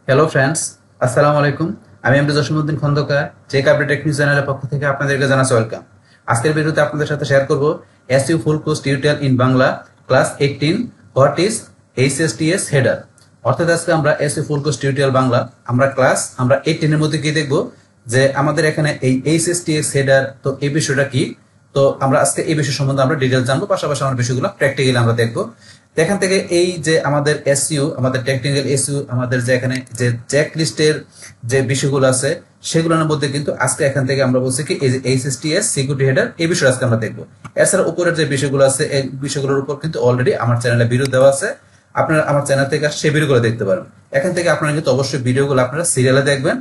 Hello friends, আসসালামু আলাইকুম। আমি MD Jasimuddin Khandakar, tech update tech news চ্যানেলের পক্ষ থেকে আপনাদেরকে জানাচ্ছি ওয়েলকাম। আজকের ভিডিওতে আপনাদের সাথে শেয়ার করব SEO full course tutorial in Bangla class 18 what is HSTS header. অর্থাৎ আজকে আমরা SEO full course tutorial Bangla আমরা 18 এর মধ্যে কি দেখব যে আমাদের এখানে এই এইচএসটিএস হেডার, তো এই বিষয়টা কি। তো আমরা আজকে এই বিষয় সম্বন্ধে আমরা ডিটেইলস জানবো, পাশাপাশি আমরা বিষয়গুলো প্র্যাকটিক্যালি আমরা দেখবো। এখান থেকে এই যে আমাদের এসইউ, আমাদের টেকনিক্যাল এসইউ, আমাদের যে এখানে যে চেক লিস্টের যে বিষয়গুলো আছে সেগুলোর মধ্যে কিন্তু আজকে এখান থেকে আমরা বলছি কি এই যে এইচএসটিএস সিকিউরিটি হেডার, এই বিষয় আজকে আমরা দেখবো। এছাড়া উপরের যে বিষয়গুলো আছে এই বিষয়গুলোর উপর কিন্তু অলরেডি আমার চ্যানেলে ভিডিও দেওয়া আছে, আপনারা আমার চ্যানেল থেকে সেই ভিডিওগুলো দেখতে পারেন। এখান থেকে আপনারা কিন্তু অবশ্যই ভিডিওগুলো আপনারা সিরিয়ালে দেখবেন,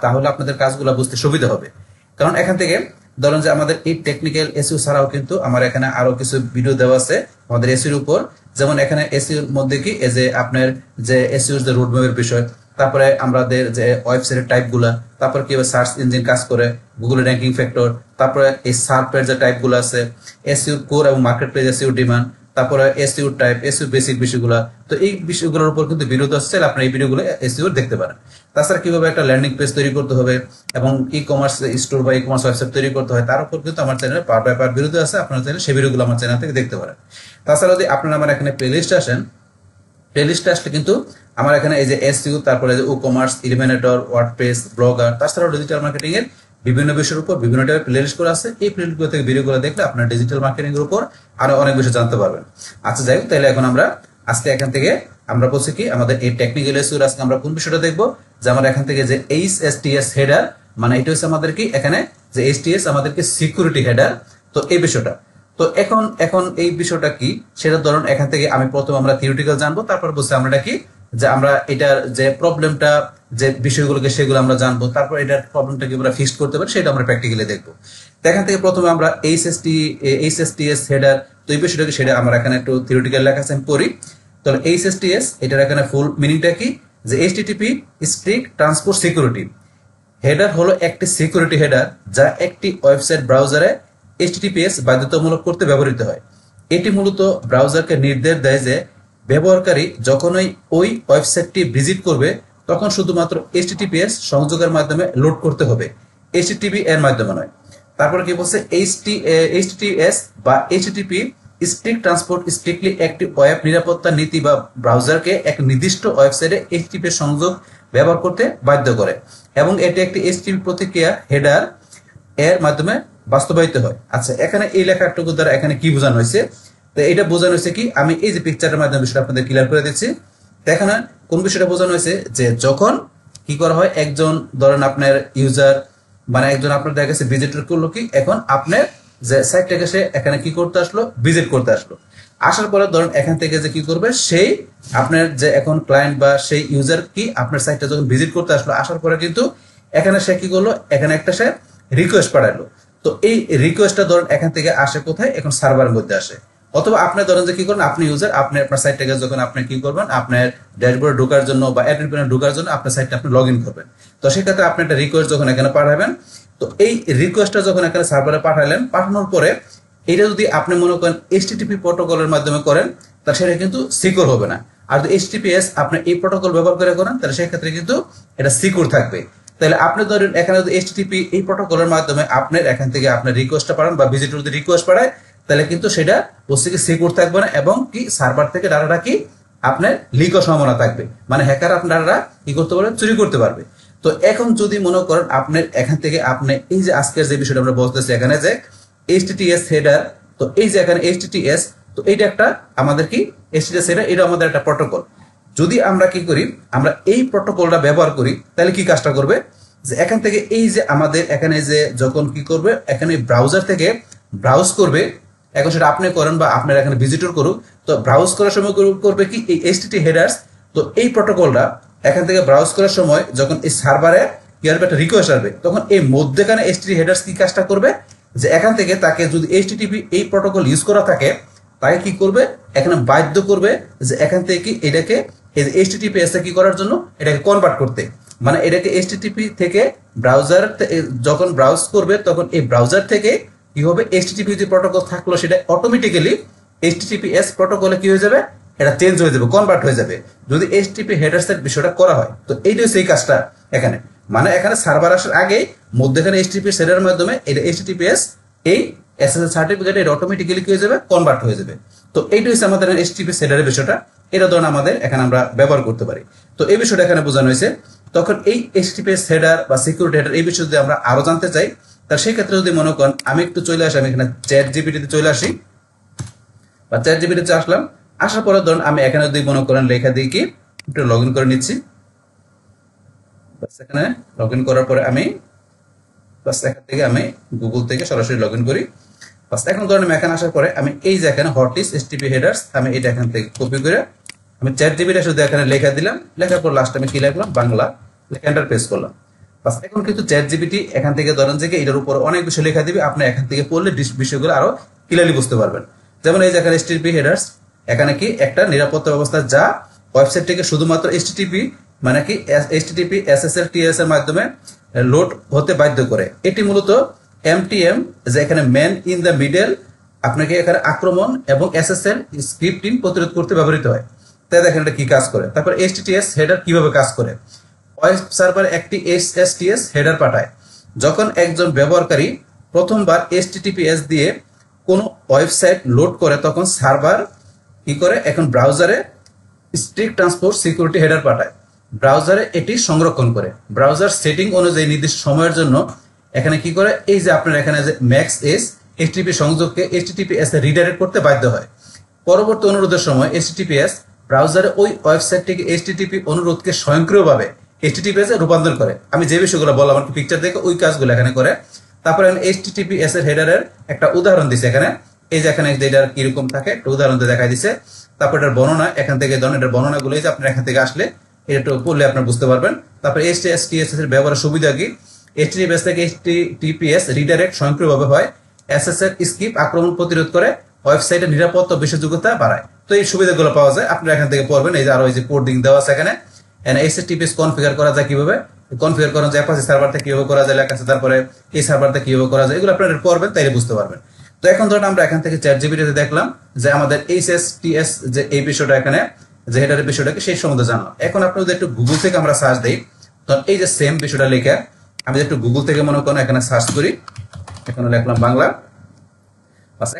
তাহলে আপনাদের কাজগুলো বুঝতে সুবিধা হবে। কারণ এখান থেকে ধরেন যে আমাদের এই টেকনিক্যাল এসইউ ছাড়াও কিন্তু আমার এখানে আরো কিছু ভিডিও দেওয়া আছে আমাদের এসইউর উপর। যেমন এখানে এসইউর মধ্যে কি এই যে আপনার যে এসইউর যে রোডম্যাপের বিষয়, তারপরে আমাদের যে ওয়েবসাইটের টাইপগুলা, তারপর কিভাবে সার্চ ইঞ্জিন কাজ করে, গুগল র্যাঙ্কিং ফ্যাক্টর, তারপরে এই সার্ভের যে টাইপগুলো আছে, এসইউর কোর এবং মার্কেট প্লেস এসইউর ডিমান্ড, তারপরে এসইউ টাইপ, এসইউ বেসিক বিষয়গুলো। তো এই বিষয়গুলোর উপর কিন্তু ভিডিও আসছে, আপনি এই ভিডিওগুলো এসইউ দেখতে পারেন। তাছাড়া কিভাবে একটা ল্যান্ডিং পেজ তৈরি করতে হবে এবং ই কমার্স স্টোর বা ই কমার্স ওয়েবসাইট তৈরি করতে হয়, তার উপর কিন্তু আমার চ্যানেলে পার্ট বাই পার্ট ভিডিও আছে, আপনারা চাইলে সেই ভিডিওগুলো আমার চ্যানেল থেকে দেখতে পারেন। তাছাড়া যদি আপনারা আমার এখানে প্লেলিস্টে আসেন, প্লেলিস্টে আসলে কিন্তু আমার এখানে এই যে এসইউ, তারপরে যে ই কমার্স, ইলিমিনেটর, ওয়ার্ডপ্রেস, ব্লগার, তাছাড়াও ডিজিটাল মার্কেটিং এর বিভিন্ন বিষয়ের উপর বিভিন্ন টাইপের প্লেলিস্ট করা আছে। এই প্লেলিস্টগুলো থেকে ভিডিওগুলো দেখলে আপনার ডিজিটাল মার্কেটিং এর উপর আরো অনেক বিষয় জানতে পারবেন। আচ্ছা যাই হোক, তাহলে এখন আমরা আজকে এখান থেকে আমরা বলছি কি আমাদের এই টেকনিক্যাল এসইউর আজকে আমরা কোন বিষয়টা দেখবো, যে আমরা এখান থেকে যে এইচএসটিএস হেডার, মানে এটা হচ্ছে আমাদের কি এখানে যে এইচটিএস আমাদেরকে সিকিউরিটি হেডার, তো এই বিষয়টা। তো এখন এখন এই বিষয়টা কি সেটা ধরুন এখান থেকে আমি প্রথম আমরা থিওরিটিক্যাল জানবো, তারপর বলছি আমরা এটা কি যে আমরা এটার যে প্রবলেমটা, যে বিষয়গুলোকে সেগুলো আমরা জানবো, তারপর এটার প্রবলেমটা কি আমরা ফিক্স করতে পারি সেটা আমরা প্র্যাকটিক্যালি দেখবো। তো এখান থেকে প্রথমে আমরা এইচএসটিএস হেডার, তো এই বিষয়টাকে সেটা আমরা এখানে একটু থিওরিটিক্যাল লেখা আছে আমি পড়ি। তাহলে এইচএসটিএস এটার এখানে ফুল মিনিংটা কি, যে HTTP strict transport security header হলো একটি সিকিউরিটি হেডার যা একটি ওয়েবসাইট ব্রাউজারে এইচটিটিপিএস বাধ্যতামূলক করতে ব্যবহৃত হয়। এটি মূলত ব্রাউজারকে নির্দেশ দেয় যে ব্যবহারকারী যখনই ওই ওয়েবসাইটটি ভিজিট করবে তখন শুধুমাত্র এইচটিটিপিএস সংযোগের মাধ্যমে লোড করতে হবে, এইচটিটিপি এর মাধ্যমে নয়। তারপরে কি বলছে, এইচটিটিপিএস বা এইচটিটিপি স্ট্রিক্ট ট্রান্সপোর্ট স্ট্রিক্টলি একটি ওয়েব নিরাপত্তা নীতি বা ব্রাউজারকে এক নির্দিষ্ট ওয়েবসাইটে এইচটিটিপি সংযোগ ব্যবহার করতে বাধ্য করে এবং এটি একটি এইচটিটিপি প্রতিক্রিয়া হেডার এর মাধ্যমে বাস্তবায়িত হয়। আচ্ছা, এখানে এই লেখাটুকু দ্বারা এখানে কি বোঝানো হয়েছে, তো এটা বোঝানো হয়েছে কি আমি এই যে পিকচারের মাধ্যমে বিষয়টা আপনাদের ক্লিয়ার করে দিচ্ছি। তো এখানে কোন বিষয়টা বোঝানো হয়েছে, যে যখন কি করা হয়, একজন ধরেন আপনার ইউজার, মানে একজন আপনার দেখা গেছে ভিজিটর করলো কি, এখন আপনার যে সাইটটাকে সে এখানে কি করতে আসলো, ভিজিট করতে আসলো। আসার পরে ধরেন এখান থেকে যে কি করবে, সেই আপনার যে এখন ক্লায়েন্ট বা সেই ইউজার কি আপনার সাইটটা যখন ভিজিট করতে আসলো, আসার পরে কিন্তু এখানে সে কি করলো, এখানে একটা সে রিকোয়েস্ট পাঠালো। তো এই রিকোয়েস্টটা ধরেন এখান থেকে আসে কোথায়, এখন সার্ভারের মধ্যে আসে। অথবা আপনি ধরেন যে কি করেন, আপনি ইউজার, আপনি আপনার সাইটটাকে যখন আপনি কি করবেন, আপনার ড্যাশবোর্ডে ঢোকার জন্য বা অ্যাডমিন প্যানেলে ঢোকার জন্য আপনার সাইটটা আপনি লগ ইন করবেন। তো সেক্ষেত্রে আপনি একটা রিকোয়েস্ট যখন এখানে পাঠাবেন, তো এই রিকোয়েস্টটা যখন এখানে সার্ভারে পাঠালেন, পাঠানোর পরে এটা যদি আপনি মনে করেন এইচটিটিপি প্রোটোকলের মাধ্যমে করেন, তাহলে সেটা কিন্তু সিকিউর হবে না। আর যদি এইচটিটিপিএস আপনি এই প্রোটোকল ব্যবহার করে করেন, তাহলে সেক্ষেত্রে কিন্তু এটা সিকিউর থাকবে। তাহলে আপনি ধরেন এখানে যদি এইচটিটিপি এই প্রোটোকলের মাধ্যমে আপনার এখান থেকে আপনার রিকোয়েস্টটা পাঠান বা ভিজিটর যদি রিকোয়েস্ট পাঠায়, তাহলে কিন্তু সেটা বস্তু কি সিকিউর থাকবে না এবং কি সার্ভার থেকে ডাটাটা কি আপনার লিক হওয়ার সম্ভাবনা থাকবে, মানে হ্যাকার আপনার ডাটাটা কি করতে পারবে, চুরি করতে পারবে। তো এখন যদি মনে করেন আপনার এখান থেকে আপনি এই যে আজকের যে বিষয়টা আমরা বলতেছি এখানে যে এইচটিটিএস হেডার, তো এই যে এখানে এইচটিটিএস, তো এইটা একটা আমাদের কি এইচটিটিএস হেডার, এটা আমাদের একটা প্রোটোকল। যদি আমরা কি করি, আমরা এই প্রোটোকলটা ব্যবহার করি, তাহলে কি কাজটা করবে, যে এখান থেকে এই যে আমাদের এখানে যে যখন কি করবে, এখানে ব্রাউজার থেকে ব্রাউজ করবে, এখন সেটা আপনি করেন বা আপনার এখানে ভিজিটর করুক, তো ব্রাউজ করার সময় করবে কি এই এইচটিটি হেডার্স, তো এই প্রোটোকলটা এখান থেকে ব্রাউজ করার সময় যখন এই সার্ভারে কি আসবে, একটা রিকোয়েস্ট আসবে, তখন এই মধ্যেখানে এইচটিটি হেডার্স কি কাজটা করবে, যে এখান থেকে তাকে যদি এইচটিটিপি এই প্রোটোকল ইউজ করা থাকে, তাকে কি করবে, এখানে বাধ্য করবে যে এখান থেকে কি এটাকে এই যে এইচটিটিপিএস কি করার জন্য এটাকে কনভার্ট করতে, মানে এটাকে এইচটিটিপি থেকে ব্রাউজার যখন ব্রাউজ করবে, তখন এই ব্রাউজার থেকে কি হবে, এইচটিটিপি যে প্রোটোকল থাকলো সেটা অটোমেটিক্যালি এইচটিটিপিএস প্রোটোকলে কি হয়ে যাবে, এটা চেঞ্জ হয়ে যাবে, কনভার্ট হয়ে যাবে যদি এইচটিটিপি হেডার্স এর বিষয়টা করা হয়। তো এইটাই সেই কাজটা এখানে, মানে এখানে সার্ভার আসার আগে মধ্যখানে এইচটিটিপি হেডারের মাধ্যমে এটা এইচটিটিপিএস এই এসএসএল সার্টিফিকেট এটা অটোমেটিক্যালি কি হয়ে যাবে, কনভার্ট হয়ে যাবে। তো এইটা হচ্ছে আমাদের এইচটিটিপি হেডারের বিষয়টা, এটা ধরুন আমাদের এখানে আমরা ব্যবহার করতে পারি। তো এই বিষয়টা এখানে বোঝানো হয়েছে। তখন এই এইচটিটিপিএস হেডার বা সিকিউরিটি হেডার এই বিষয়ে যদি আমরা আরো জানতে চাই, তাহলে সেই ক্ষেত্রে যদি মনে করেন আমি একটু চলে আসি, আমি এখানে চ্যাট জিপিটিতে চলে আসি বা চ্যাট জিপিটিতে আসলাম, আসার পরে ধরুন আমি এখানে যদি মনে করেন লেখা দিই কি একটু লগ ইন করে নিচ্ছি। এখানে লগ ইন করার পরে আমি এখান থেকে আমি গুগল থেকে সরাসরি লগ ইন করি। এখন ধরেন আমি এখানে আসার পরে আমি এই যে এখানে হোয়াট ইজ এইচটিটিপি হেডার্স, আমি এটা এখান থেকে কপি করে আমি চ্যাট জিপিটি শুধু এখানে লেখা দিলাম, লেখার পর লাস্ট আমি কি লিখলাম, বাংলা, এন্টার প্রেস করলাম। এখন কিন্তু চ্যাট জিপিটি এখান থেকে ধরেন যে এটার উপর অনেক বিষয় লেখা দিবে, আপনি এখান থেকে পড়লে বিষয়গুলো আরো ক্লিয়ারলি বুঝতে পারবেন। যেমন এই যে এখানে এইচটিটিপি হেডার্স, এখানে কি একটা নিরাপত্তা ব্যবস্থা যা ওয়েবসাইট থেকে শুধুমাত্র এইচটিটিপি মানে কি এইচটিটিপি এসএসএল টিএস এর মাধ্যমে লোড হতে বাধ্য করে। এটি মূলত এমটিএম, যে এখানে ম্যান ইন দ্য মিডল, আপনাকে এখানে আক্রমণ এবং এসএসএল স্ক্রিপ্টিং প্রতিরোধ করতে ব্যবহৃত হয়। তাই দেখেন এটা কি কাজ করে। তারপর এইচটিটিএস হেডার কিভাবে কাজ করে। ওয়েব সার্ভার একটি এইচটিটিএস হেডার পাঠায়। যখন একজন ব্যবহারকারী প্রথমবার এইচটিটিপিএস দিয়ে কোনো ওয়েবসাইট লোড করে, তখন সার্ভার কি করে, এখন ব্রাউজারে স্ট্রিক্ট ট্রান্সপোর্ট সিকিউরিটি হেডার পাঠায়। ব্রাউজারে এটি সংরক্ষণ করে। ব্রাউজার সেটিং অনুযায়ী নির্দিষ্ট সময়ের জন্য এখানে কি করে, এই যে আপনার এখানে যে ম্যাক্স এস এইচটিটিপি সংযোগকে এইচটিটিপিএস এ রিডাইরেক্ট করতে বাধ্য হয়। পরবর্তী অনুরোধের সময় এইচটিটিপিএস ব্রাউজারে ওই ওয়েবসাইটটিকে এইচটিটিপি অনুরোধকে স্বয়ংক্রিয়ভাবে এইচটিটিপিএস এ রূপান্তর করে। আমি যে বিষয়গুলো বললাম আমার পিকচার দেখে ওই কাজগুলো এখানে করে। তারপরে এইচটিটিপিএস এর হেডারের একটা উদাহরণ দিছে এখানে, এই যে এখানে যেটা কিরকম থাকে একটা উদাহরণ দিয়ে দেখাই দিছে। তারপর এটার বর্ণনা এখান থেকে ধরুন, এটার বর্ণনাগুলো যে আপনার এখান থেকে আসলে এটা একটু পড়লে আপনার বুঝতে পারবেন। তারপর এইচটিটিপিএস এর ব্যবহারের সুবিধা কি, এইচটিটিপিএস থেকে এইচটিটিপিএস রিডাইরেক্ট স্বয়ংক্রিয়ভাবে হয়, এসএসএল স্ক্রিপ্ট আক্রমণ প্রতিরোধ করে, ওয়েবসাইটের নিরাপত্তা ও বিশ্বাসযোগ্যতা বাড়ায়। তো এই সুবিধাগুলো পাওয়া যায়, আপনারা এখান থেকে পড়বেন। এই যে আরো এই যে কোডিং দেওয়া আছে এখানে, এইচটিটিপিএস কনফিগার করা যায় কিভাবে, কনফিগার করা যায় অ্যাপাচি সার্ভারটা কিভাবে করা যায় লেখা আছে, তারপরে এই সার্ভারটা কিভাবে করা যায়, এগুলো আপনারা পড়বেন তাইলে বুঝতে পারবেন। তো এখন ধরুন আমরা এখান থেকে চ্যাট জিপিটিতে দেখলাম যে আমাদের এইচএসটিএস যে এই বিষয়টা এখানে যে হেডারের বিষয়টাকে সেই সম্বন্ধে জানলাম। এখন আপনি যদি একটু গুগল থেকে আমরা সার্চ দিই, তখন এই যে সেম বিষয়টা লেখা আমি একটু গুগল থেকে মনে করেন এখানে সার্চ করি, এখানে লিখলাম বাংলা,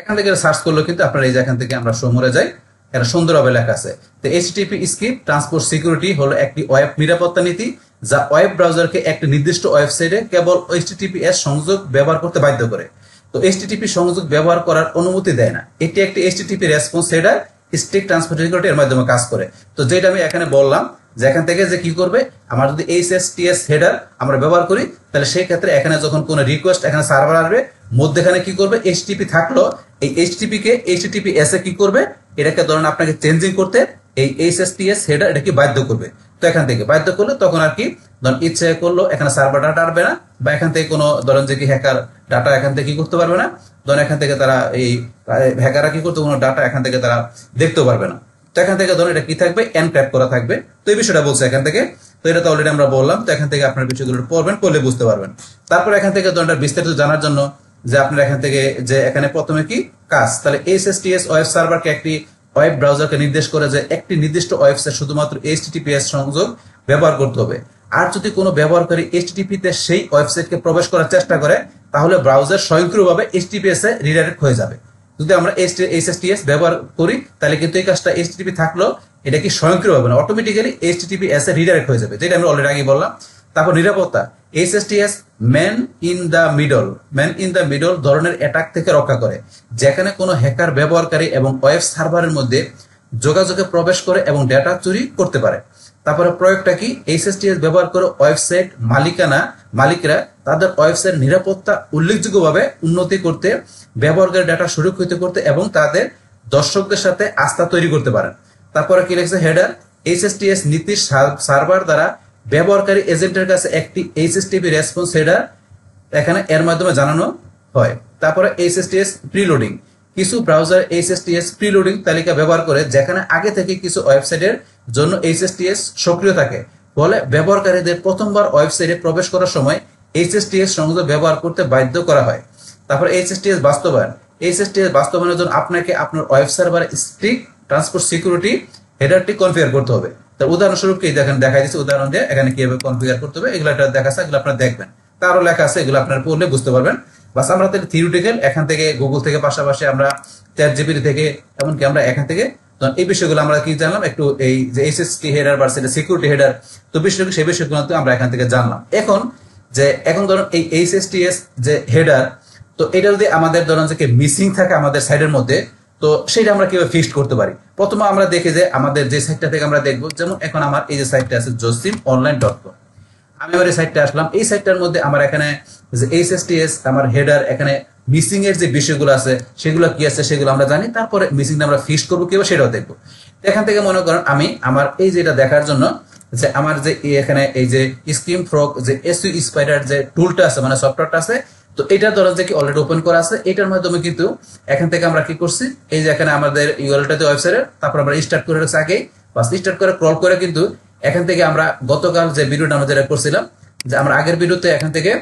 এখান থেকে সার্চ করলে কিন্তু আপনার এই যে এখান থেকে আমরা সমরে যাই, এটা সুন্দরভাবে লেখা আছে। তো এইচটিটিপি স্ক্রিপ্ট ট্রান্সপোর্ট সিকিউরিটি হলো একটি ওয়েব নিরাপত্তা নীতি যা ওয়েব ব্রাউজারকে একটি নির্দিষ্ট ওয়েবসাইটে কেবল এইচটিটিপিএস সংযোগ ব্যবহার করতে বাধ্য করে। তো এইচটিটিপি সংযোগ ব্যবহার করার অনুমতি দেয় না। এটি একটি HTTP response header strict transport security এর মাধ্যমে কাজ করে। তো যেটা আমি এখানে বললাম যে এখান থেকে যে কি করবে, আমার যদি এইচএসটিএস হেডার আমরা ব্যবহার করি, তাহলে সেই ক্ষেত্রে এখানে যখন কোনো রিকোয়েস্ট এখানে সার্ভার আসবে, মধ্যখানে কি করবে, এইচটিটিপি থাকলো, এই এইচটিটিপি কে এইচটিটিপিএস এ কি করবে, এটাকে ধরেন আপনাকে চেঞ্জিং করতে এই এইচএসটিএস হেডার এটাকে বাধ্য করবে। তো এখান থেকে বাধ্য করলে তখন আর কি ধরেন ইচ্ছে করলো এখানে সার্ভার ডাটা আসবে না, বা এখান থেকে কোনো ধরেন যে কি হ্যাকার ডাটা এখান থেকে কি করতে পারবে না, ধরেন এখান থেকে তারা এই হ্যাকাররা কি করতে কোনো ডাটা এখান থেকে তারা দেখতেও পারবে না। তো এখান থেকে ধরেন এটা কি থাকবে, এনক্রিপ্ট করা থাকবে। তো এই বিষয়টা বলছে এখান থেকে, তো এটা তো অলরেডি আমরা বললাম। তো এখান থেকে আপনার বিষয়গুলো পড়বেন, পড়লে বুঝতে পারবেন। তারপর এখান থেকে ধরেন বিস্তারিত জানার জন্য যে আপনার এখান থেকে যে এখানে প্রথমে কি কাজ, তাহলে এইচএসটিএস ওয়েব সার্ভারকে একটি ওয়েব ব্রাউজারকে নির্দেশ করে যে একটি নির্দিষ্ট ওয়েবসাইট শুধুমাত্র এইচটিটিপিএস সংযোগ ব্যবহার করতে হবে। আর যদি কোনো ব্যবহারকারী এইচটিটিপি তে সেই ওয়েবসাইটকে প্রবেশ করার চেষ্টা করে, তাহলে ব্রাউজার স্বয়ংক্রিয়ভাবে এইচটিটিপিএস এ রিডাইরেক্ট হয়ে যাবে। যদি আমরা এইচএসটিএস ব্যবহার করি, তাহলে কিন্তু এই কাজটা এইচটিটিপি থাকলেও এটা কি স্বয়ংক্রিয়ভাবে না, অটোমেটিক্যালি এইচটিটিপিএস এ রিডাইরেক্ট হয়ে যাবে, যেটা আমরা অলরেডি আগে বললাম। তারপর নিরাপত্তা, এইচএসটিএস ম্যান ইন দ্য মিডল ধরনের অ্যাটাক থেকে রক্ষা করে, যেখানে কোনো হ্যাকার ব্যবহারকারী এবং ওয়েব সার্ভারের মধ্যে যোগাযোগে প্রবেশ করে এবং ডেটা চুরি করতে পারে। তারপরে প্রয়োগটা কি, এইচএসটিএস ব্যবহার করে ওয়েবসাইট মালিকরা তাদের ওয়েবসাইট নিরাপত্তা উল্লেখযোগ্যভাবে উন্নতি করতে, ব্যবহারকারী ডেটা সুরক্ষিত করতে এবং তাদের দর্শকদের সাথে আস্থা তৈরি করতে পারেন। তারপরে কি লিখছে হেডার, এইচএসটিএস নীতির সার্ভার দ্বারা ব্যবহারকারী এজেন্টের কাছে একটি এইচটিটিপি রেসপন্স হেডার এখানে এর মাধ্যমে জানানো হয়। তারপরে এইচএসটিএস প্রিলোডিং, কিছু ব্রাউজার এইচএসটিএস প্রিলোডিং তালিকা ব্যবহার করে, যেখানে আগে থেকে কিছু ওয়েবসাইটের জন্য এইচএসটিএস সক্রিয় থাকে, ফলে ব্যবহারকারীদের প্রথমবার ওয়েবসাইটে প্রবেশ করার সময় এইচএসটিএস সংযোগ ব্যবহার করতে বাধ্য করা হয়। তারপর এইচএসটিএস বাস্তবায়ন, এইচএসটিএস বাস্তবায়নের জন্য আপনাকে আপনার ওয়েব সার্ভারে স্ট্রিক্ট ট্রান্সপোর্ট সিকিউরিটি হেডারটি কনফিগার করতে হবে। তার উদাহরণস্বরূপ কি দেখেন দেখাই দিচ্ছি, উদাহরণ দিয়ে এখানে কিভাবে কনফিগার করতে হবে এগুলো একটা দেখাচ্ছে, এগুলো আপনারা দেখবেন, তারও লেখা আছে, এগুলো আপনারা পড়লে বুঝতে পারবেন। বাস আমরা তাহলে থিওরিটিক্যাল এখান থেকে গুগল থেকে পাশাপাশি আমরা চ্যাটজিপিটি থেকে এমনকি আমরা এখান থেকে এই বিষয়গুলো আমরা কি জানলাম একটু, এই যে এইচএসটি হেডার বা সিকিউরিটি হেডার, তো বিষয়গুলো সেই বিষয়গুলো আমরা এখান থেকে জানলাম। এখন ধরুন এই এইচএসটিএস যে হেডার, তো এটা যদি আমাদের ধরুন যে মিসিং থাকে আমাদের সাইডের মধ্যে, তো সেটা আমরা কিভাবে ফিক্সড করতে পারি। প্রথমে আমরা দেখি যে আমাদের যে সাইটটা থেকে আমরা দেখবো, যেমন এখন আমার এই যে সাইটটা আছে josimOnline.com, আমি আমার এই সাইটটা আসলাম, এই সাইটটার মধ্যে আমার এখানে যে এইচএসটিএস আমার হেডার, এখানে মিসিং এর যে বিষয়গুলো আছে সেগুলো কি আছে সেগুলো আমরা জানি, তারপরে মিসিংটা আমরা ফিক্সড করবো কিভাবে সেটাও দেখবো। এখান থেকে মনে করেন আমি আমার এই যেটা দেখার জন্য যে আমার যে এখানে এই যে স্ক্রিম ফ্রগ যে এসইউ স্পাইডার যে টুলটা আছে মানে সফটওয়্যারটা আছে, তো এটা ধরেন যে কি অলরেডি ওপেন করা আছে, এটার মাধ্যমে কিন্তু এখান থেকে আমরা কি করছি, এই যে এখানে আমাদের ইউআরএলটাতে ওয়েবসাইটের, তারপর আমরা স্টার্ট করে রাখছি আগেই, বাস স্টার্ট করে ক্রল করে কিন্তু এখান থেকে আমরা গতকাল যে ভিডিওটা আমরা যেটা করছিলাম, যে আমরা আগের ভিডিওতে এখান থেকে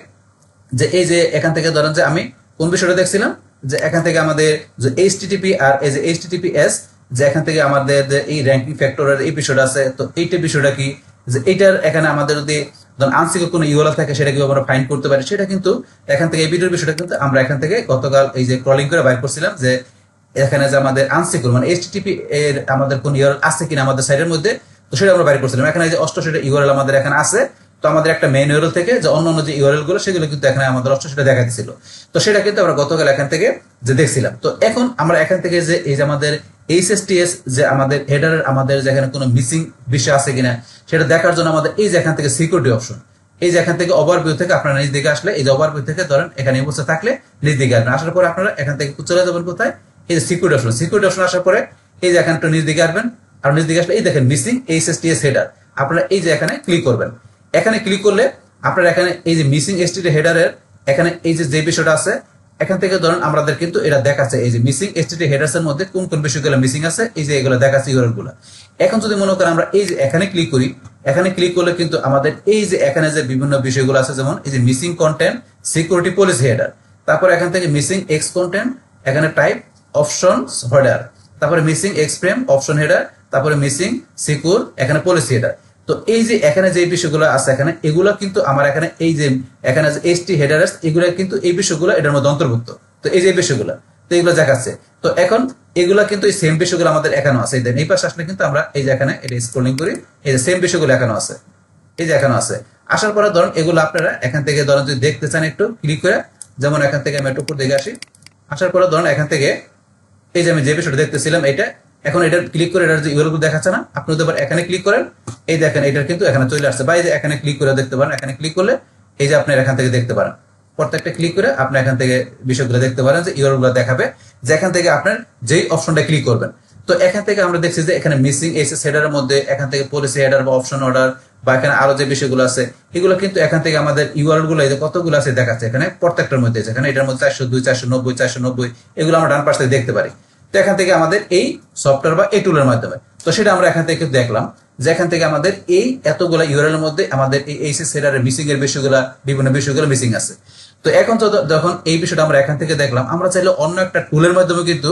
যে এই যে এখান থেকে ধরেন যে আমি কোন বিষয়টা দেখছিলাম, যে এখান থেকে আমাদের যে এইচটিটিপি আর এই যে এইচটিটিপিএস, যে এখান থেকে আমাদের যে এই র্যাঙ্কিং ফ্যাক্টরের এই বিষয়টা আছে, তো এইটা বিষয়টা কি, যে এইটার এখানে আমাদের যদি আনসিকিউর কোনো ইউআরএল থাকে সেটা কিভাবে আমরা ফাইন্ড করতে পারি, সেটা কিন্তু এখান থেকে এই ভিডিওর বিষয়টা কিন্তু আমরা এখান থেকে গতকাল এই যে ক্রলিং করে বাইর করছিলাম, যে এখানে যে আমাদের আনসিকিউর মানে এইচটিটিপি এর আমাদের কোন ইউআরএল আছে কিনা আমাদের সাইটের মধ্যে, তো সেটা আমরা বাইর করছিলাম। এখানে যে 88টা ইউআরএল আমাদের এখানে আছে, তো আমাদের একটা মেইন ইউআরএল থেকে যে অন্যান্য যে ইউআরএল গুলো সেগুলো কিন্তু এখানে আমাদের 88টা দেখা দিছিল, তো সেটা কিন্তু আমরা গতকাল এখান থেকে যে দেখছিলাম। তো এখন আমরা এখান থেকে যে এই যে আমাদের এইচএসটিএস যে আমাদের হেডারের আমাদের যেখানে কোনো মিসিং বিষয় আছে কিনা সেটা দেখার জন্য আমাদের এই যে এখান থেকে সিকিউরিটি অপশন, এই যে এখান থেকে ওভারভিউ থেকে আপনারা নিজ দিকে আসলে, এই যে ওভারভিউ থেকে ধরেন এখানে বসে থাকলে নিজ দিকে আসবেন, আসার পরে আপনারা এখান থেকে চলে যাবেন কোথায়, এই যে সিকিউরিটি অপশন, সিকিউরিটি অপশন আসার পরে এই যে এখানটা নিজ দিকে আসবেন, আর নিজ দিকে আসলে এই দেখেন মিসিং এইচএসটিএস হেডার, আপনারা এই যে এখানে ক্লিক করবেন। এখানে ক্লিক করলে আপনারা এখানে এই যে মিসিং এইচটিটি হেডারের এখানে এই যে বিষয়টা আছে, এখান থেকে ধরুন আমাদের কিন্তু এটা দেখাচ্ছে এই যে মিসিং এইচটিটি হেডার্স এর মধ্যে কোন কোন বিষয়গুলো মিসিং আছে, এই যে এগুলো দেখাচ্ছে ইউআরএল গুলো। এখন যদি মনে করেন আমরা এই যে এখানে ক্লিক করি, এখানে ক্লিক করলে কিন্তু আমাদের এই যে এখানে যে বিভিন্ন বিষয়গুলো আছে, যেমন এই যে missing content security policy header, তারপর এখান থেকে মিসিং এক্স কন্টেন্ট, এখানে টাইপ অপশনস হেডার, তারপরে missing x frame option header, তারপরে মিসিং সিকিউর এখানে পলিসি হেডার। তো এই যে এখানে যে বিষয়গুলো আছে এখানে এগুলো কিন্তু আমার এখানে এই যে এখানে যে এইচটি হেডারস এগুলো কিন্তু এই বিষয়গুলো এটার মধ্যে অন্তর্ভুক্ত, তো এই যে বিষয়গুলো তো এগুলো দেখাচ্ছে। তো এখন এগুলা কিন্তু এই সেম বিষয়গুলো আমাদের এখানে আছে, এই পাশে আসলে কিন্তু আমরা এই যে এখানে এটা স্ক্রলিং করি, এই যে সেম বিষয়গুলো এখানে আছে, এই যে এখানে আছে। আসার পরে ধরুন এগুলো আপনারা এখান থেকে ধরুন যদি দেখতে চান একটু ক্লিক করে, যেমন এখান থেকে আমি একটু উপর দিকে আসি, আসার পরে ধরুন এখান থেকে এই যে আমি যে বিষয়টা দেখতেছিলাম এটা, এখন এটা ক্লিক করে এটার যে ইউআরএল দেখাচ্ছে না, আপনি যদি এখানে ক্লিক করেন এই দেখেন এটা কিন্তু এখানে চলে আসছে, বা এই যে এখানে ক্লিক করে দেখতে পারেন, এখানে ক্লিক করলে এই যে আপনি এখান থেকে দেখতে পারেন, প্রত্যেকটা ক্লিক করে আপনি এখান থেকে বিষয়গুলো দেখতে পারেন যে ইউআরএল গুলো দেখাবে, যে এখান থেকে আপনার যেই অপশনটা ক্লিক করবেন। তো এখান থেকে আমরা দেখছি যে এখানে মিসিং এইচএস হেডারের মধ্যে এখান থেকে পলিসি হেডার বা অপশন অর্ডার বা এখানে আরো যে বিষয়গুলো আছে এগুলো কিন্তু এখান থেকে আমাদের ইউআরএল গুলো কতগুলো আছে দেখাচ্ছে এখানে প্রত্যেকটার মধ্যে, এখানে এটার মধ্যে 402 490 490 এগুলো আমরা ডান পাশ থেকে দেখতে পারি। তো এখান থেকে আমাদের এই সফটওয়্যার বা এই টুলের মাধ্যমে, তো সেটা আমরা এখান থেকে দেখলাম যে এখান থেকে আমাদের এই এতগুলা ইউআরএল এর মধ্যে আমাদের এই এইচএস হেডারের মিসিং এর বিষয়গুলো বিভিন্ন বিষয়গুলো মিসিং আছে। তো এখন তো যখন এই বিষয়টা আমরা এখান থেকে দেখলাম, আমরা চাইলে অন্য একটা টুলের মাধ্যমে কিন্তু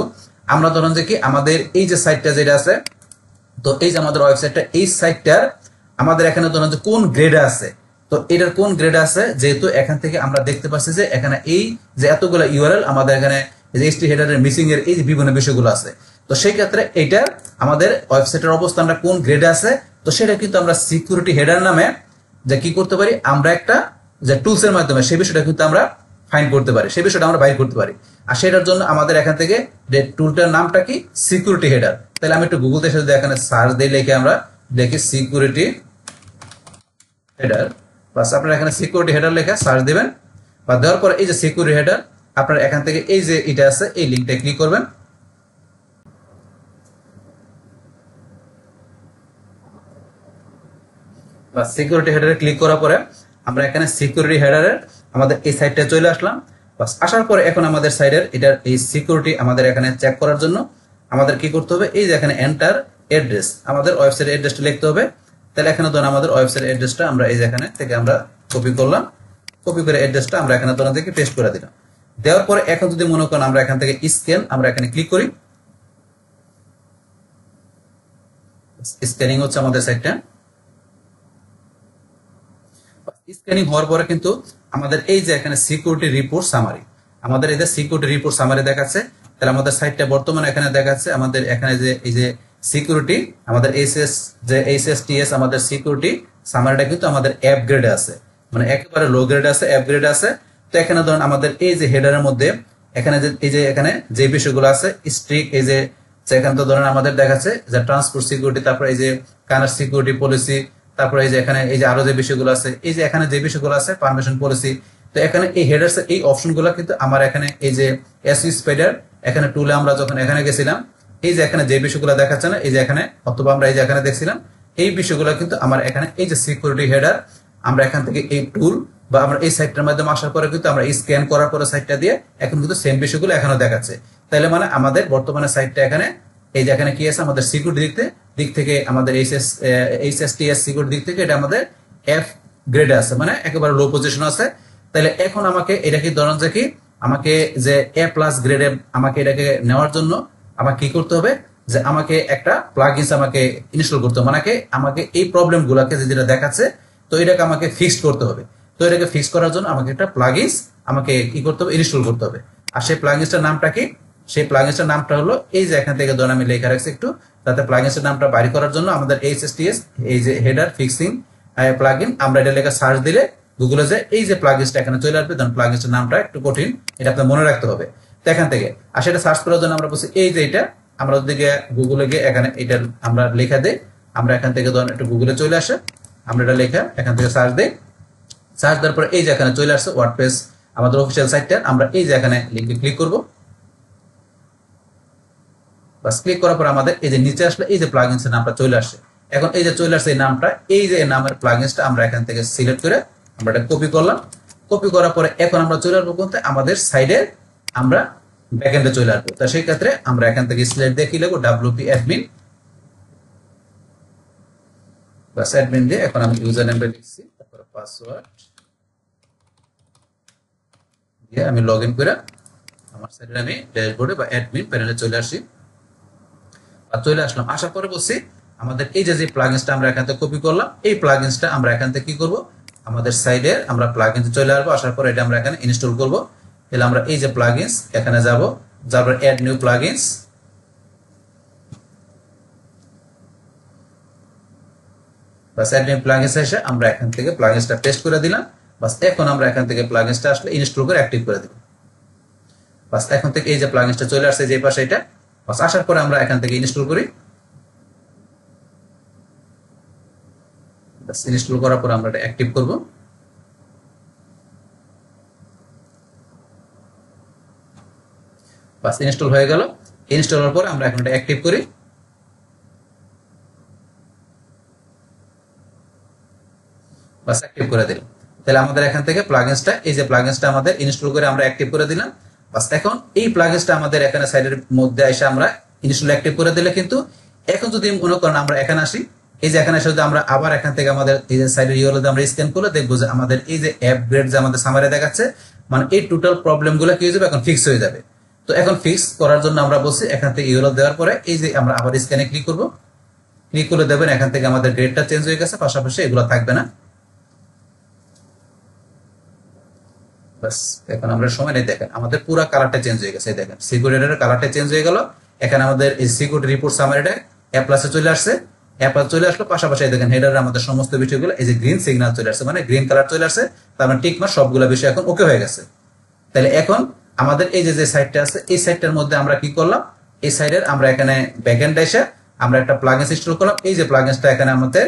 আমরা ধরুন যে কি আমাদের এই যে সাইটটা যেটা আছে, তো এই যে আমাদের ওয়েবসাইটটা এই সাইটটার আমাদের এখানে ধরুন যে কোন গ্রেডে আছে, তো এটার কোন গ্রেড আছে, যেহেতু এখান থেকে আমরা দেখতে পাচ্ছি যে এখানে এই যে এতগুলা ইউআরএল আমাদের এখানে এইচটি হেডারের মিসিং এর এই যে বিভিন্ন বিষয়গুলো আছে, তো সেই ক্ষেত্রে এটা আমাদের ওয়েবসাইটের অবস্থানটা কোন গ্রেডে আছে, তো সেটা কিন্তু আমরা সিকিউরিটি হেডার নামে যে কি করতে পারি, আমরা একটা যে টুলস এর মাধ্যমে সেই বিষয়টা কিন্তু আমরা ফাইন্ড করতে পারি, সেই বিষয়টা আমরা বাইর করতে পারি। আর সেটার জন্য আমাদের এখান থেকে টুলটার নামটা কি সিকিউরিটি হেডার। তাহলে আমি একটু গুগল থেকে যদি এখানে সার্চ দিয়ে লিখে আমরা দেখি সিকিউরিটি হেডার, বাস আপনারা এখানে সিকিউরিটি হেডার লেখা সার্চ দিবেন, বা দেওয়ার পরে এই যে সিকিউরিটি হেডার আপনারা এখান থেকে এই যে এটা আছে এই লিঙ্কটা ক্লিক করবেন। বা সিকিউরিটি হেডারে ক্লিক করার পরে আমরা এখানে সিকিউরিটি হেডারের আমাদের এই সাইটটা চলে আসলাম। বাস আসার পরে এখন আমাদের সাইডের এটার এই সিকিউরিটি আমাদের এখানে চেক করার জন্য আমাদের কি করতে হবে, এই যে এখানে এন্টার অ্যাড্রেস, আমাদের ওয়েবসাইট অ্যাড্রেসটা লিখতে হবে। তাহলে এখানে ধরুন আমাদের ওয়েবসাইট অ্যাড্রেসটা আমরা এই যে এখানে থেকে আমরা কপি করলাম, কপি করে অ্যাড্রেসটা আমরা এখানে ধরুন থেকে পেস্ট করে দিলাম। দেওয়ার পরে এখন যদি মনে করেন আমরা এখান থেকে স্ক্যান আমরা এখানে ক্লিক করি, স্ক্যানিং হচ্ছে আমাদের সাইটটা। স্ক্যানিং হওয়ার পরে কিন্তু আমাদের এই যে এখানে সিকিউরিটি রিপোর্ট সামারি, আমাদের এই যে সিকিউরিটি রিপোর্ট সামারি দেখাচ্ছে। তাহলে আমাদের সাইটটা বর্তমানে এখানে দেখাচ্ছে আমাদের এখানে যে এই যে সিকিউরিটি আমাদের যে এইচএসটিএস আমাদের সিকিউরিটি সামারিটা কিন্তু আমাদের অ্যাপ গ্রেডে আছে, মানে একেবারে লো গ্রেড আছে, অ্যাপ গ্রেড আছে। তো এখানে ধরুন আমাদের এই যে হেডারের মধ্যে এখানে যে এই যে এখানে যে বিষয়গুলো আছে স্ট্রিক, এই যে এখানে তো ধরেন আমাদের দেখাচ্ছে যে ট্রান্সপোর্ট সিকিউরিটি, তারপর এই যে কানার সিকিউরিটি পলিসি, তারপরে এই যে এখানে এই যে আরো যে বিষয়গুলো আছে, এই যে এখানে যে বিষয়গুলো আছে পারমিশন পলিসি। তো এখানে এই হেডার্স এই অপশনগুলো কিন্তু আমার এখানে এই যে এসইউ স্পাইডার এখানে টুলে আমরা যখন এখানে গেছিলাম, এই যে এখানে যে বিষয়গুলো দেখাচ্ছে না, এই যে এখানে অথবা আমরা এই যে এখানে দেখছিলাম, এই বিষয়গুলো কিন্তু আমার এখানে এই যে সিকিউরিটি হেডার আমরা এখান থেকে এই টুল বা আমরা এই সাইটটার মাধ্যমে আসার পরে কিন্তু আমরা স্ক্যান করার পরে সাইটটা দিয়ে এখন কিন্তু সেম বিষয়গুলো এখানেও দেখাচ্ছে। তাহলে মানে আমাদের বর্তমানে সাইটটা এখানে এই যে এখানে কি আছে আমাদের সিকিউরিটি দিক থেকে আমাদের এইচএসটিএস সিকিউরিটি দিক থেকে এটা আমাদের এফ গ্রেডে আছে, মানে একেবারে লো পজিশন আছে। তাহলে এখন আমাকে এটা কি ধরুন যে কি আমাকে যে এ প্লাস গ্রেডে আমাকে এটাকে নেওয়ার জন্য আমাকে কি করতে হবে, যে আমাকে একটা প্লাগইনস আমাকে ইনস্টল করতে হবে, মানে আমাকে এই প্রবলেম গুলাকে যেটা দেখাচ্ছে তো এটাকে আমাকে ফিক্সড করতে হবে। তো এটাকে ফিক্স করার জন্য আমাকে একটা প্লাগইনস আমাকে কি করতে হবে, ইনস্টল করতে হবে। আর সেই প্লাগইনসটার নামটা কি, সেই প্লাগইনসটার নামটা হলো এই যে এখান থেকে ধরুন আমি লেখা রাখছি একটু, তাতে প্লাগইনসের নামটা বাইর করার জন্য আমাদের এইচএসটিএস এই যে হেডার ফিক্সিং প্লাগইন আমরা এটা লেখা সার্চ দিলে গুগলে যে এই যে প্লাগইনসটা এখানে চলে আসবে। ধরুন প্লাগইনসের নামটা একটু কঠিন, এটা আপনার মনে রাখতে হবে। তো এখান থেকে আর সেটা সার্চ করার জন্য আমরা বলছি এই যে এটা আমরা যদি গুগলে গিয়ে এখানে এটা আমরা লেখা দেই, আমরা এখান থেকে ধরুন একটু গুগলে চলে আসে, আমরা এটা লেখা এখান থেকে সার্চ দেই, সার্চ দেওয়ার পরে এই যে এখানে চলে আসছে ওয়ার্ডপ্রেস আমাদের অফিসিয়াল সাইটটা, আমরা এই যে এখানে লিংকে ক্লিক করব। বাস ক্লিক করার পর আমাদের এই যে নিচে আসলে এই যে প্লাগইনসের নামটা চলে আসে। এখন এই যে চলে আসছে এই নামটা, এই যে নামের প্লাগইনসটা আমরা এখান থেকে সিলেক্ট করে আমরা এটা কপি করলাম। কপি করার পরে এখন আমরা চলে আসবো কোনটা, আমাদের সাইডে আমরা ব্যাকএন্ডে চলে আসবো। তা সেই ক্ষেত্রে আমরা এখান থেকে সিলেক্ট দিয়ে কি লিখবো, ডব্লিউপি অ্যাডমিন, বাস অ্যাডমিন দিয়ে এখন আমি ইউজার নেমটা লিখছি, তারপর পাসওয়ার্ড দিয়ে আমি লগইন করে আমার সাইডে আমি ড্যাশবোর্ডে বা অ্যাডমিন প্যানেলে চলে আসি। আর চলে আসলাম, আসার পরে বলছি আমাদের এই যে প্লাগইনসটা আমরা এখান থেকে কপি করলাম, এই প্লাগইনসটা আমরা এখান থেকে কি করব, আমাদের সাইডে আমরা প্লাগইনসে চলে আসবো। আসার পরে এটা আমরা এখানে ইনস্টল করব। তাহলে আমরা এই যে প্লাগইনস এখানে যাব, যারপর অ্যাড নিউ প্লাগইনস, বাস অ্যাড নিউ প্লাগইনস এসে আমরা এখান থেকে প্লাগইনসটা পেস্ট করে দিলাম। বাস এখন আমরা এখান থেকে প্লাগইনসটা আসলে ইনস্টল করে অ্যাক্টিভ করে দিব। বাস এখন থেকে এই যে প্লাগইনসটা চলে আসছে যে পাশে এটা, বাস আসার পরে আমরা এখান থেকে ইনস্টল করি। বাস ইনস্টল করার পর আমরা এটা অ্যাক্টিভ করব। বাস ইনস্টল হয়ে গেল। ইনস্টল হওয়ার পর আমরা এখন এটা অ্যাক্টিভ করি। বাস অ্যাক্টিভ করে দিলাম। তাহলে আমাদের এখান থেকে প্লাগইনসটা এই যে প্লাগইনসটা আমাদের ইনস্টল করে আমরা অ্যাক্টিভ করে দিলাম। বাস এখন এই প্লাগইনসটা আমাদের এখানে সাইডের মধ্যে এসে আমরা ইনস্টল অ্যাক্টিভ করে দিলে কিন্তু এখন যদি মনে করেন আমরা এখানে আসি, এই যে এখানে এসে যদি আমরা আবার এখান থেকে আমাদের এই যে সাইডের ইউআরএল আমরা স্ক্যান করলে দেখবো যে আমাদের এই যে অ্যাপ গ্রেড যে আমাদের সামারি দেখাচ্ছে, মানে এই টোটাল প্রবলেমগুলো কি হয়ে যাবে, এখন ফিক্স হয়ে যাবে। তো এখন ফিক্স করার জন্য আমরা বলছি এখান থেকে ইউআরএল দেওয়ার পরে এই যে আমরা আবার স্ক্যানে ক্লিক করব। ক্লিক করে দেবেন, এখান থেকে আমাদের গ্রেডটা চেঞ্জ হয়ে গেছে, পাশাপাশি এগুলো থাকবে না। বাস এখন আমরা সময় নেই, দেখেন আমাদের পুরো কালারটা চেঞ্জ হয়ে গেছে। দেখেন সিকিউরিটির কালারটা চেঞ্জ হয়ে গেল। এখানে আমাদের এই সিকিউরিটি রিপোর্ট সামারিটা অ্যাপ প্লাসে চলে আসছে, অ্যাপ প্লাস চলে আসলো, পাশাপাশি দেখেন হেডারে আমাদের সমস্ত বিষয়গুলো এই যে গ্রিন সিগন্যাল চলে আসছে, মানে গ্রিন কালার চলে আসছে, তার মানে টিক মার্ক সবগুলো বিষয় এখন ওকে হয়ে গেছে। তাহলে এখন আমাদের এই যে সাইটটা আছে এই সাইটটার মধ্যে আমরা কি করলাম, এই সাইডের আমরা এখানে ব্যাকএন্ডে এসে আমরা একটা প্লাগইনস ইনস্টল করলাম। এই যে প্লাগইনসটা এখানে আমাদের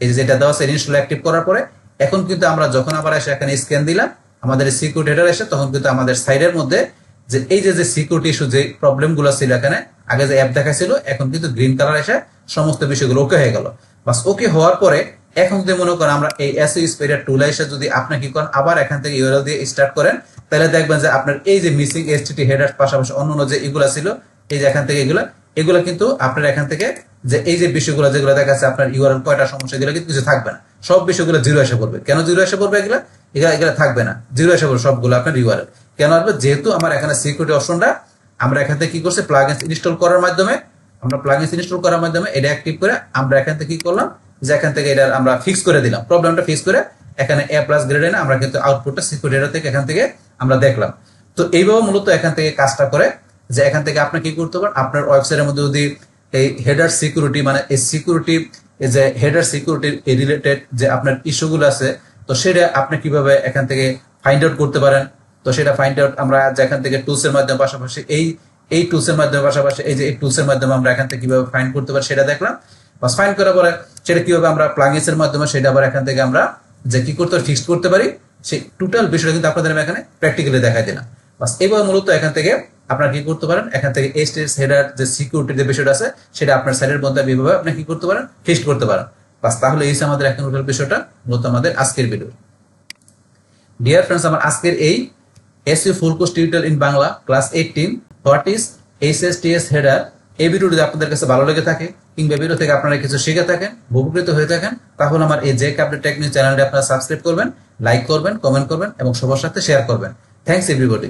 এই যে যেটা দেওয়া আছে ইনস্টল অ্যাক্টিভ করার পরে এখন কিন্তু আমরা যখন আবার এসে এখানে স্ক্যান দিলাম আমাদের সিকিউরিটি হেডার এসে, তখন কিন্তু আমাদের সাইডের মধ্যে যে এই যে সিকিউরিটি ইস্যু যে প্রবলেমগুলো ছিল এখানে আগে যে অ্যাপ দেখাছিল, এখন কিন্তু গ্রিন কালার এসে সমস্ত বিষয়গুলো ওকে হয়ে গেল। বাস ওকে হওয়ার পরে এখন যদি মনে করেন আমরা এই এসইউ স্প্রেডার টুল এসে যদি আপনি কি করেন আবার এখান থেকে ইউআরএল দিয়ে স্টার্ট করেন, তাহলে দেখবেন যে আপনার এই যে মিসিং এইচটিটি হেডার পাশাপাশি অন্যান্য যে এগুলা ছিল এই যে এখান থেকে এগুলা কিন্তু আপনার এখান থেকে যে এই যে বিষয়গুলো যেগুলো দেখাচ্ছে আপনার ইউআরএল কয়টা সমস্যা, এগুলো কিন্তু কিছু থাকবে না, সব বিষয়গুলো জিরো এসে পড়বে। কেন জিরো এসে পড়বে, এগুলা থাকবে না, জিরো এসে পড়বে সবগুলো আপনার ইউআরএল। কেন আসবে, যেহেতু আমার এখানে সিকিউরিটি অপশনটা আমরা এখান থেকে কি করছে প্লাগইনস ইনস্টল করার মাধ্যমে আমরা প্লাগইনস ইনস্টল করার মাধ্যমে এটা অ্যাক্টিভ করে আমরা এখান থেকে কি করলাম, যে এখান থেকে এটা আমরা ফিক্স করে দিলাম, প্রবলেমটা ফিক্স করে এখানে এ প্লাস গ্রেড এনে আমরা কিন্তু আউটপুটটা সিকিউরিটি ডেটা থেকে এখান থেকে আমরা দেখলাম। তো এইভাবে মূলত এখান থেকে কাজটা করে, যে এখান থেকে আপনি কি করতে পারেন, আপনার ওয়েবসাইটের মধ্যে যদি এই হেডার সিকিউরিটি মানে এই সিকিউরিটি, এই যে হেডার সিকিউরিটি রিলেটেড যে আপনার ইস্যুগুলো আছে, তো সেটা আপনি কিভাবে এখান থেকে ফাইন্ড আউট করতে পারেন। তো সেটা ফাইন্ড আউট আমরা যেখান থেকে টুলসের মাধ্যমে পাশাপাশি এই টুলসের মাধ্যমে পাশাপাশি এই যে এই টুলসের মাধ্যমে আমরা এখান থেকে কিভাবে ফাইন্ড করতে পারি সেটা দেখলাম। বাস ফাইন্ড করার পরে সেটা কিভাবে আমরা প্লাগইনস এর মাধ্যমে সেটা আবার এখান থেকে আমরা যে কি করতে পারি, ফিক্স করতে পারি, সেই টোটাল বিষয়টা কিন্তু আপনাদের আমি এখানে প্র্যাকটিক্যালি দেখাই দিলাম। বাস এইভাবে মূলত এখান থেকে আপনারা কি করতে পারেন, এখান থেকে এইচটিএস হেডার যে সিকিউরিটির যে বিষয়টা আছে সেটা আপনার সাইটের মধ্যে বিভাবে আপনি কি করতে পারেন, ফিক্স করতে পারেন। বাস তাহলে এই আমাদের এখন টোটাল বিষয়টা মূলত আমাদের আজকের ভিডিও। ডিয়ার ফ্রেন্ডস, আমার আজকের এই SEO full course tutorial in Bangla class 18 what is HSTS header, এই ভিডিওটি যদি আপনাদের কাছে ভালো লেগে থাকে কিংবা ভিডিও থেকে আপনারা কিছু শিখে থাকেন, উপকৃত হয়ে থাকেন, তাহলে আমার এই জেক আপডেট টেকনিক চ্যানেলটি আপনারা সাবস্ক্রাইব করবেন, লাইক করবেন, কমেন্ট করবেন এবং সবার সাথে শেয়ার করবেন। Thanks everybody.